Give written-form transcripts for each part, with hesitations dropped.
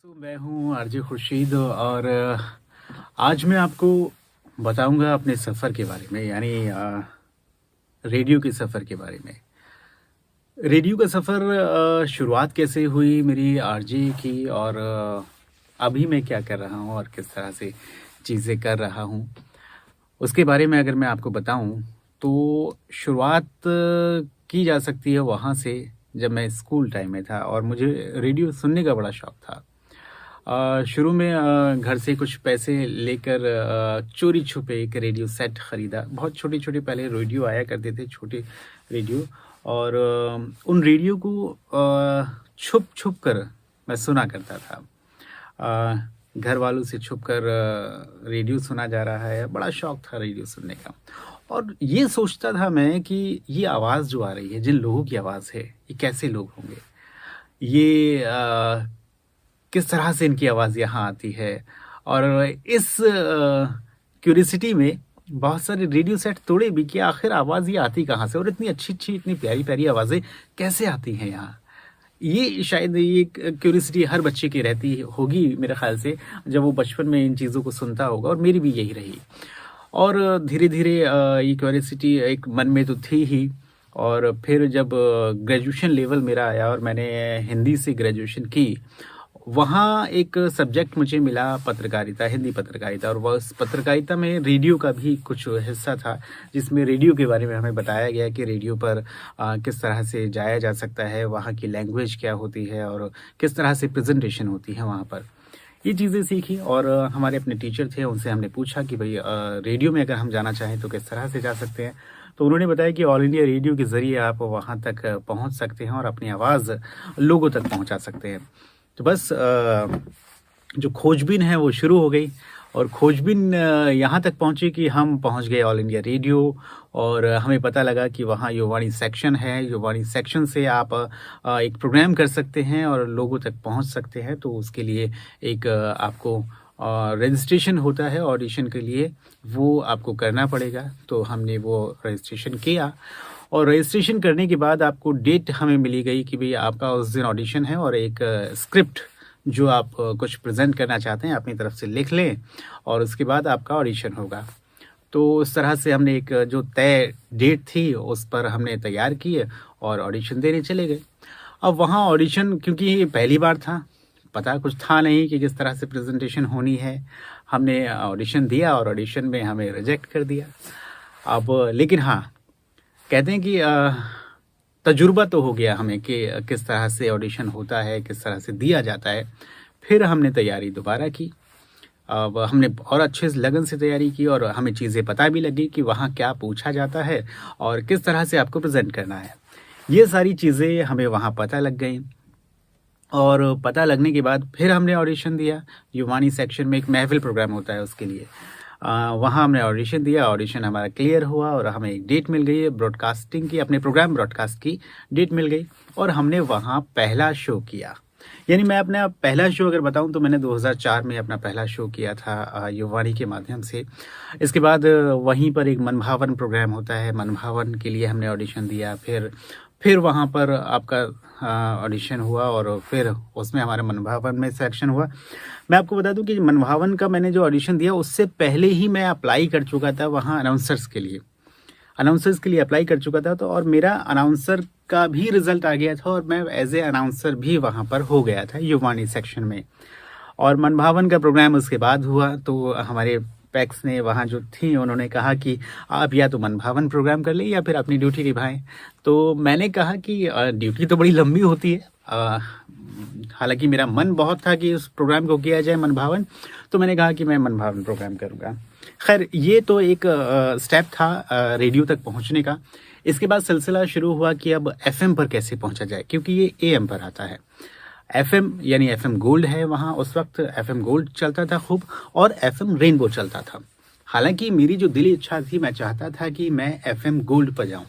तो मैं हूँ आरजे खुर्शीद और आज मैं आपको बताऊंगा अपने सफ़र के बारे में यानी रेडियो के सफ़र के बारे में। रेडियो का सफ़र शुरुआत कैसे हुई मेरी आरजे की और अभी मैं क्या कर रहा हूँ और किस तरह से चीज़ें कर रहा हूँ उसके बारे में अगर मैं आपको बताऊं तो शुरुआत की जा सकती है वहाँ से जब मैं स्कूल टाइम में था और मुझे रेडियो सुनने का बड़ा शौक़ था। शुरू में घर से कुछ पैसे लेकर चोरी छुपे एक रेडियो सेट ख़रीदा। बहुत छोटे-छोटे पहले रेडियो आया करते थे, छोटे रेडियो और उन रेडियो को छुप-छुप कर मैं सुना करता था। घर वालों से छुपकर रेडियो सुना जा रहा है, बड़ा शौक़ था रेडियो सुनने का। और ये सोचता था मैं कि ये आवाज़ जो आ रही है, जिन लोगों की आवाज़ है, ये कैसे लोग होंगे? ये किस तरह से इनकी आवाज़ यहाँ आती है? और इस क्यूरियोसिटी में बहुत सारे रेडियो सेट तोड़े भी कि आखिर आवाज़ ये आती कहाँ से और इतनी अच्छी-अच्छी, इतनी प्यारी-प्यारी आवाज़ें कैसे आती हैं यहाँ? ये शायद ये क्यूरियोसिटी हर बच्चे की रहती होगी मेरे ख़्याल से, जब वो बचपन में इन चीज़ों को सुनता होगा और मेरी भी यही रही। और धीरे-धीरे ये क्यूरियोसिटी एक मन में तो थी ही और फिर जब ग्रेजुएशन लेवल मेरा आया और मैंने हिंदी से ग्रेजुएशन की, वहाँ एक सब्जेक्ट मुझे मिला पत्रकारिता, हिंदी पत्रकारिता और उस पत्रकारिता में रेडियो का भी कुछ हिस्सा था, जिसमें रेडियो के बारे में हमें बताया गया कि रेडियो पर किस तरह से जाया जा सकता है, वहाँ की लैंग्वेज क्या होती है और किस तरह से प्रेज़ेंटेशन होती है वहाँ पर। ये चीज़ें सीखी और हमारे अपने टीचर थे, उनसे हमने पूछा कि भई रेडियो में अगर हम जाना चाहें तो किस तरह से जा सकते हैं? तो उन्होंने बताया कि ऑल इंडिया रेडियो के ज़रिए आप वहाँ तक पहुँच सकते हैं और अपनी आवाज़ लोगों तक पहुँचा सकते हैं। तो बस जो खोजबीन है वो शुरू हो गई और खोजबीन यहाँ तक पहुँची कि हम पहुँच गए ऑल इंडिया रेडियो और हमें पता लगा कि वहाँ युवावाणी सेक्शन है। युवावाणी सेक्शन से आप एक प्रोग्राम कर सकते हैं और लोगों तक पहुँच सकते हैं। तो उसके लिए एक आपको रजिस्ट्रेशन होता है ऑडिशन के लिए, वो आपको करना पड़ेगा। तो हमने वो रजिस्ट्रेशन किया और रजिस्ट्रेशन करने के बाद आपको डेट हमें मिली गई कि भई आपका उस दिन ऑडिशन है और एक स्क्रिप्ट जो आप कुछ प्रेज़ेंट करना चाहते हैं अपनी तरफ से लिख लें और उसके बाद आपका ऑडिशन होगा। तो उस तरह से हमने एक जो तय डेट थी उस पर हमने तैयार किए और ऑडिशन देने चले गए। अब वहाँ ऑडिशन क्योंकि ये पहली बार था, पता कुछ था नहीं कि किस तरह से प्रेज़ेंटेशन होनी है। हमने ऑडिशन दिया और ऑडिशन में हमें रिजेक्ट कर दिया। अब लेकिन हाँ, कहते हैं कि तजुर्बा तो हो गया हमें कि किस तरह से ऑडिशन होता है, किस तरह से दिया जाता है। फिर हमने तैयारी दोबारा की। अब हमने और अच्छे से लगन से तैयारी की और हमें चीज़ें पता भी लगी कि वहाँ क्या पूछा जाता है और किस तरह से आपको प्रेज़ेंट करना है। ये सारी चीज़ें हमें वहाँ पता लग गईं और पता लगने के बाद फिर हमने ऑडिशन दिया। युवावाणी सेक्शन में एक महफ़िल प्रोग्राम होता है उसके लिए। वहाँ हमने ऑडिशन दिया, ऑडिशन हमारा क्लियर हुआ और हमें एक डेट मिल गई ब्रॉडकास्टिंग की, अपने प्रोग्राम ब्रॉडकास्ट की डेट मिल गई और हमने वहाँ पहला शो किया। यानी मैं अपना पहला शो अगर बताऊँ तो मैंने 2004 में अपना पहला शो किया था युवावाणी के माध्यम से। इसके बाद वहीं पर एक मनभावन प्रोग्राम होता है, मनभावन के लिए हमने ऑडिशन दिया। फिर वहाँ पर आपका ऑडिशन हुआ और फिर उसमें हमारा मनभावन में सिलेक्शन हुआ। मैं आपको बता दूं कि मनभावन का मैंने जो ऑडिशन दिया उससे पहले ही मैं अप्लाई कर चुका था वहाँ अनाउंसर्स के लिए अप्लाई कर चुका था। तो और मेरा अनाउंसर का भी रिज़ल्ट आ गया था और मैं एज़ ए अनाउंसर भी वहाँ पर हो गया था युवावाणी सेक्शन में। और मनभावन का प्रोग्राम उसके बाद हुआ तो हमारे पैक्स ने वहाँ जो थी उन्होंने कहा कि आप या तो मनभावन प्रोग्राम कर लें या फिर अपनी ड्यूटी निभाएं। तो मैंने कहा कि ड्यूटी तो बड़ी लंबी होती है। हालांकि मेरा मन बहुत था कि उस प्रोग्राम को किया जाए मनभावन, तो मैंने कहा कि मैं मनभावन प्रोग्राम करूँगा। खैर ये तो एक स्टेप था रेडियो तक पहुँचने का। इसके बाद सिलसिला शुरू हुआ कि अब एफ़एम पर कैसे पहुँचा जाए क्योंकि ये एएम पर आता है। एफ़एम यानी एफ़एम गोल्ड है वहाँ उस वक्त एफ़एम गोल्ड चलता था खूब और एफ़एम रेनबो चलता था। हालांकि मेरी जो दिली इच्छा थी, मैं चाहता था कि मैं एफ़एम गोल्ड पर जाऊँ।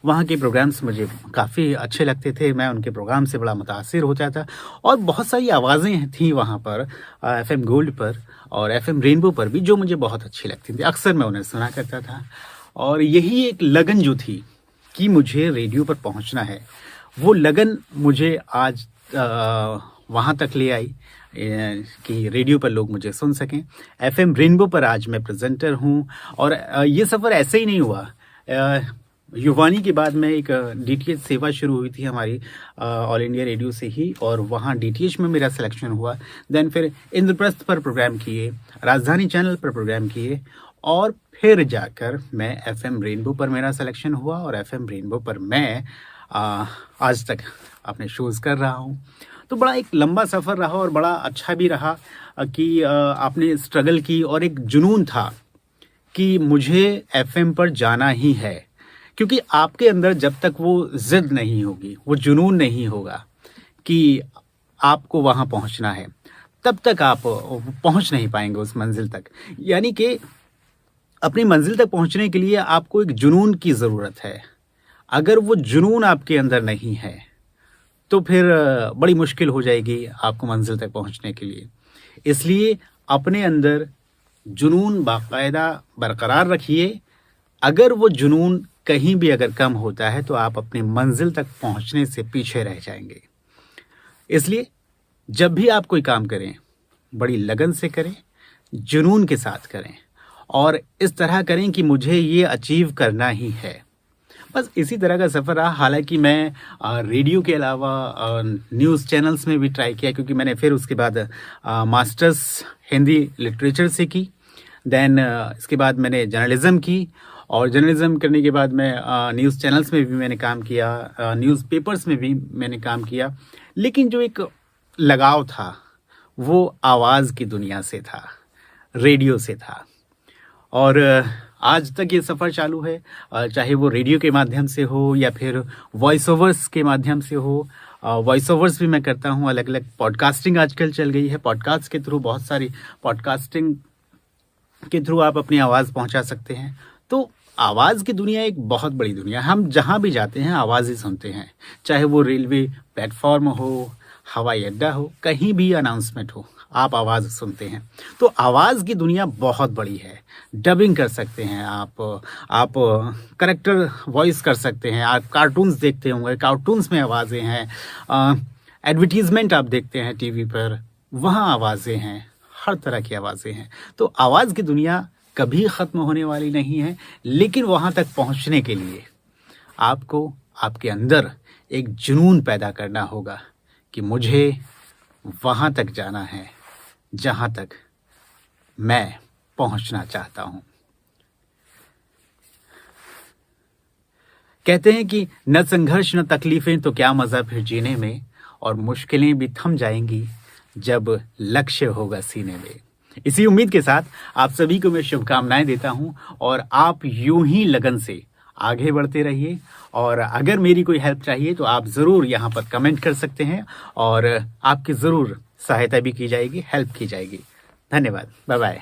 वहाँ के प्रोग्राम्स मुझे काफ़ी अच्छे लगते थे, मैं उनके प्रोग्राम से बड़ा मुतासिर हो जाता और बहुत सारी आवाज़ें थीं वहाँ पर एफ़एम गोल्ड पर और एफ़एम रेनबो पर भी जो मुझे बहुत अच्छी लगती थी। अक्सर मैं उन्हें सुना करता था और यही एक लगन जो थी कि मुझे रेडियो पर पहुँचना है, वो लगन मुझे आज वहाँ तक ले आई कि रेडियो पर लोग मुझे सुन सकें। एफएम रेनबो पर आज मैं प्रेजेंटर हूँ और ये सफ़र ऐसे ही नहीं हुआ। युवानी के बाद में एक डीटीएच सेवा शुरू हुई थी हमारी ऑल इंडिया रेडियो से ही, और वहाँ डीटीएच में मेरा सिलेक्शन हुआ। देन फिर इंद्रप्रस्थ पर प्रोग्राम किए, राजधानी चैनल पर प्रोग्राम किए, और फिर जाकर मैं एफएम रेनबो पर मेरा सिलेक्शन हुआ और एफएम रेनबो पर मैं आज तक अपने शोज़ कर रहा हूँ। तो बड़ा एक लंबा सफ़र रहा और बड़ा अच्छा भी रहा कि आपने स्ट्रगल की, और एक जुनून था कि मुझे एफएम पर जाना ही है, क्योंकि आपके अंदर जब तक वो जिद नहीं होगी, वो जुनून नहीं होगा कि आपको वहाँ पहुँचना है, तब तक आप पहुँच नहीं पाएंगे उस मंजिल तक। यानी कि अपनी मंजिल तक पहुँचने के लिए आपको एक जुनून की ज़रूरत है। अगर वो जुनून आपके अंदर नहीं है तो फिर बड़ी मुश्किल हो जाएगी आपको मंजिल तक पहुँचने के लिए। इसलिए अपने अंदर जुनून बाकायदा बरकरार रखिए। अगर वो जुनून कहीं भी अगर कम होता है तो आप अपनी मंजिल तक पहुंचने से पीछे रह जाएंगे। इसलिए जब भी आप कोई काम करें, बड़ी लगन से करें, जुनून के साथ करें, और इस तरह करें कि मुझे ये अचीव करना ही है। बस इसी तरह का सफ़र रहा। हालांकि मैं रेडियो के अलावा न्यूज़ चैनल्स में भी ट्राई किया, क्योंकि मैंने फिर उसके बाद मास्टर्स हिंदी लिटरेचर से की। देन इसके बाद मैंने जर्नलिज़म की, और जर्नलिज़म करने के बाद मैं न्यूज़ चैनल्स में भी मैंने काम किया, न्यूज़ पेपर्स में भी मैंने काम किया। लेकिन जो एक लगाव था वो आवाज़ की दुनिया से था, रेडियो से था। और आज तक ये सफ़र चालू है, चाहे वो रेडियो के माध्यम से हो या फिर वॉइस ओवर्स के माध्यम से हो। वॉइस ओवर्स भी मैं करता हूँ, अलग अलग पॉडकास्टिंग आजकल चल गई है। पॉडकास्ट के थ्रू, बहुत सारी पॉडकास्टिंग के थ्रू आप अपनी आवाज़ पहुँचा सकते हैं। तो आवाज़ की दुनिया एक बहुत बड़ी दुनिया है। हम जहाँ भी जाते हैं आवाज़ ही सुनते हैं, चाहे वो रेलवे प्लेटफॉर्म हो, हवाई अड्डा हो, कहीं भी अनाउंसमेंट हो, आप आवाज़ सुनते हैं। तो आवाज़ की दुनिया बहुत बड़ी है। डबिंग कर सकते हैं आप करेक्टर वॉइस कर सकते हैं। आप कार्टून्स देखते होंगे, कार्टून्स में आवाज़ें हैं। एडवर्टीज़मेंट आप देखते हैं टीवी पर, वहाँ आवाज़ें हैं, हर तरह की आवाज़ें हैं। तो आवाज़ की दुनिया कभी ख़त्म होने वाली नहीं है। लेकिन वहाँ तक पहुँचने के लिए आपको आपके अंदर एक जुनून पैदा करना होगा कि मुझे वहाँ तक जाना है जहाँ तक मैं पहुँचना चाहता हूँ। कहते हैं कि न संघर्ष न तकलीफ़ें तो क्या मज़ा फिर जीने में, और मुश्किलें भी थम जाएंगी जब लक्ष्य होगा सीने में। इसी उम्मीद के साथ आप सभी को मैं शुभकामनाएं देता हूं, और आप यूं ही लगन से आगे बढ़ते रहिए। और अगर मेरी कोई हेल्प चाहिए तो आप ज़रूर यहाँ पर कमेंट कर सकते हैं, और आपकी ज़रूर सहायता भी की जाएगी, हेल्प की जाएगी। धन्यवाद, बाय बाय।